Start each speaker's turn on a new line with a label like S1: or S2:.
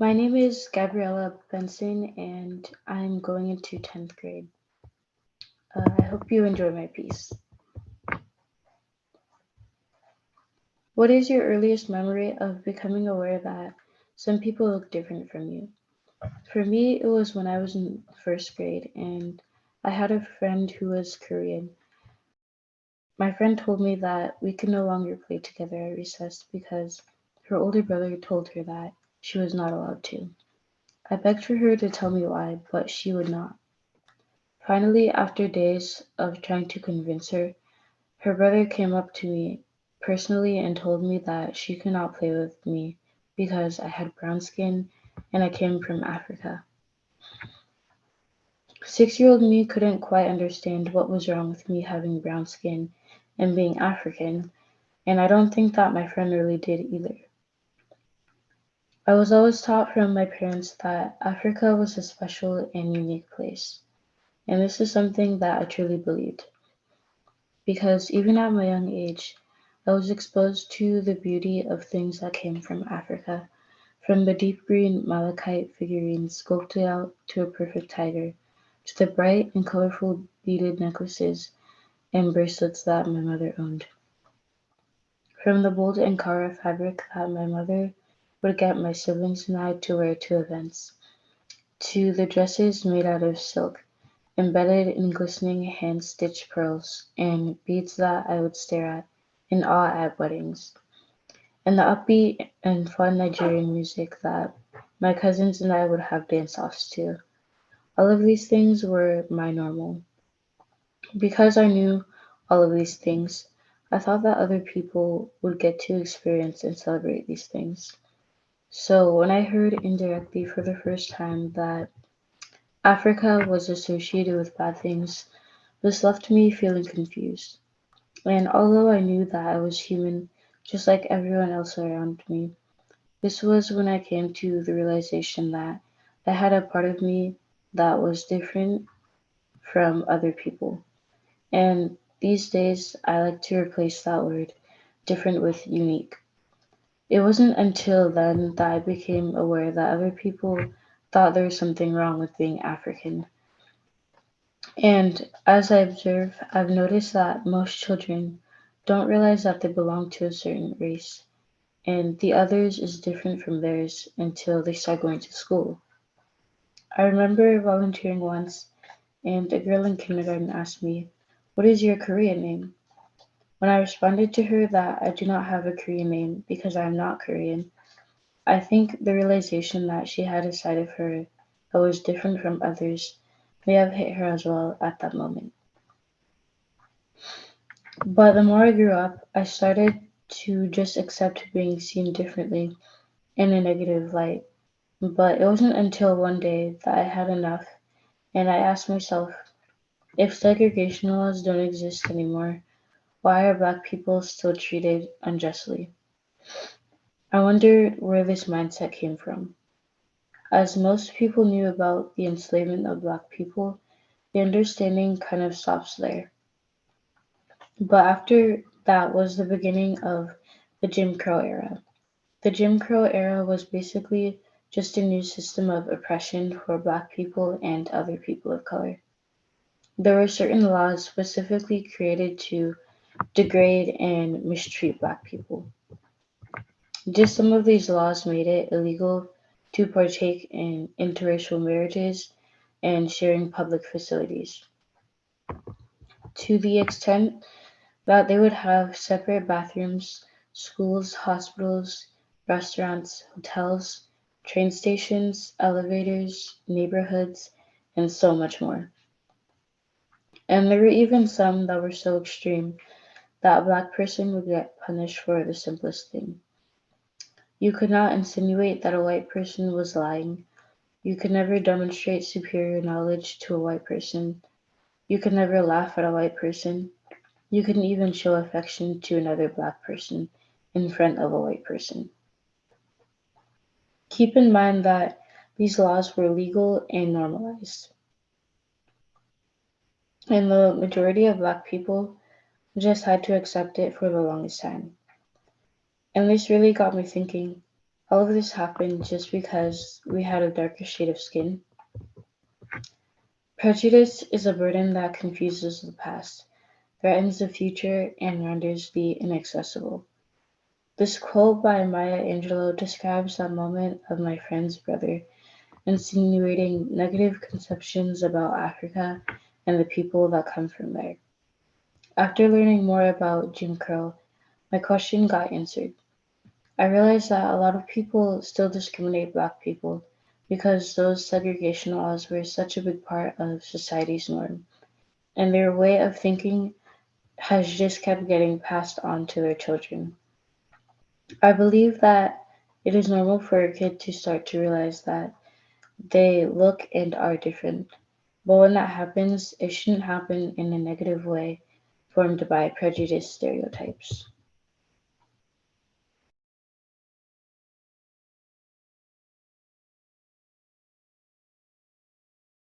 S1: My name is Gabriella Benson, and I'm going into 10th grade. I hope you enjoy my piece. What is your earliest memory of becoming aware that some people look different from you? For me, it was when I was in first grade, and I had a friend who was Korean. My friend told me that we could no longer play together at recess because her older brother told her that she was not allowed to. I begged for her to tell me why, but she would not. Finally, after days of trying to convince her, her brother came up to me personally and told me that she could not play with me because I had brown skin and I came from Africa. 6-year-old me couldn't quite understand what was wrong with me having brown skin and being African, and I don't think that my friend really did either. I was always taught from my parents that Africa was a special and unique place, and this is something that I truly believed. Because even at my young age, I was exposed to the beauty of things that came from Africa, from the deep green malachite figurines sculpted out to a perfect tiger, to the bright and colorful beaded necklaces and bracelets that my mother owned, from the bold Ankara fabric that my mother would get my siblings and I to wear to events, to the dresses made out of silk, embedded in glistening hand-stitched pearls, and beads that I would stare at in awe at weddings, and the upbeat and fun Nigerian music that my cousins and I would have dance-offs to. All of these things were my normal. Because I knew all of these things, I thought that other people would get to experience and celebrate these things. So when I heard indirectly for the first time that Africa was associated with bad things, this left me feeling confused. And although I knew that I was human, just like everyone else around me, this was when I came to the realization that I had a part of me that was different from other people. And these days, I like to replace that word different with unique. It wasn't until then that I became aware that other people thought there was something wrong with being African. And as I observe, I've noticed that most children don't realize that they belong to a certain race, and the others is different from theirs until they start going to school. I remember volunteering once, and a girl in kindergarten asked me, "What is your Korean name?" When I responded to her that I do not have a Korean name because I am not Korean, I think the realization that she had a side of her that was different from others may have hit her as well at that moment. But the more I grew up, I started to just accept being seen differently in a negative light. But it wasn't until one day that I had enough and I asked myself, if segregation laws don't exist anymore, why are black people still treated unjustly? I wondered where this mindset came from. As most people knew about the enslavement of black people, the understanding kind of stops there. But after that was the beginning of the Jim Crow era. The Jim Crow era was basically just a new system of oppression for black people and other people of color. There were certain laws specifically created to degrade and mistreat black people. Just some of these laws made it illegal to partake in interracial marriages and sharing public facilities, to the extent that they would have separate bathrooms, schools, hospitals, restaurants, hotels, train stations, elevators, neighborhoods, and so much more. And there were even some that were so extreme that a black person would get punished for the simplest thing. You could not insinuate that a white person was lying. You could never demonstrate superior knowledge to a white person. You could never laugh at a white person. You couldn't even show affection to another black person in front of a white person. Keep in mind that these laws were legal and normalized, and the majority of black people just had to accept it for the longest time. And this really got me thinking, All of this happened just because we had a darker shade of skin. Prejudice is a burden that confuses the past, threatens the future, and renders the inaccessible. This quote by Maya Angelou describes that moment of my friend's brother insinuating negative conceptions about Africa and the people that come from there. After learning more about Jim Crow, my question got answered. I realized that a lot of people still discriminate Black people because those segregation laws were such a big part of society's norm, and their way of thinking has just kept getting passed on to their children. I believe that it is normal for a kid to start to realize that they look and are different, but when that happens, it shouldn't happen in a negative way formed by prejudiced stereotypes.